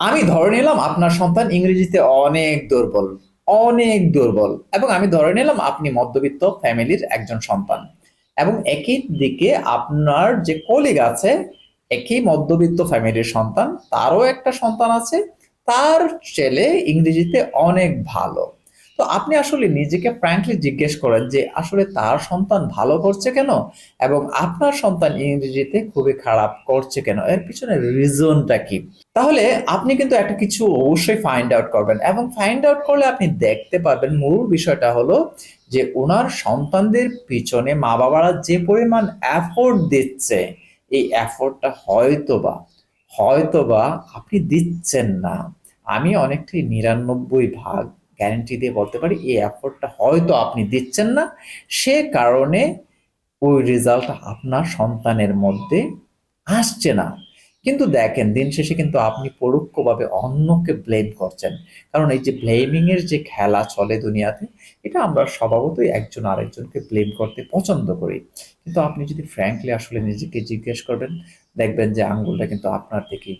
আমি ধরে নিলাম আপনার সন্তান ইংরেজিতে অনেক দুর্বল, অনেক দুর্বল, এবং আমি ধরে নিলাম আপনি মধ্যবিত্ত ফ্যামিলির একজন সন্তান, এবং একই দিকে আপনার যে কলিগ আছে, একই মধ্যবিত্ত ফ্যামিলির সন্তান, তারও একটা সন্তান আছে, তার ছেলে ইংরেজিতে অনেক ভালো। তো আপনি আসলে নিজেকে ফ্র্যাঙ্কলি জিজ্ঞেস করেন যে আসলে তার সন্তান ভালো করছে কেন, এবং আপনার সন্তান ইংরেজিতে খুবই খারাপ করছে কেন, এর পিছনে রিজনটা কি। তাহলে আপনি কিন্তু একটা কিছু অবশ্যই ফাইন্ড আউট করবেন, এবং ফাইন্ড আউট করলে আপনি দেখতে পারবেন মূল বিষয়টা হলো যে ওনার সন্তানদের পিছনে মা বাবারা যে পরিমাণ এফোর্ট দিচ্ছে, এই এফোর্টটা হয়তোবা আপনি দিচ্ছেন না। আমি অনেকটাই 99 ভাগ গ্যারান্টি দিয়ে বলতে পারি এই এফোর্টটা হয়তো আপনি দিচ্ছেন না, সে কারণে ওই রেজাল্ট আপনার সন্তানের মধ্যে আসছে না। কিন্তু দেখেন, দিন শেষে কিন্তু আপনি পরোক্ষভাবে অন্যকে ব্লেম করছেন। কারণ এই যে ব্লেমিং এর যে খেলা চলে দুনিয়াতে, এটা আমরা স্বভাবতই একজন আরেকজনকে ব্লেম করতে পছন্দ করি। কিন্তু আপনি যদি ফ্র্যাঙ্কলি আসলে নিজেকে জিজ্ঞেস করবেন, দেখবেন যে আঙ্গুলটা কিন্তু আপনার দিকেই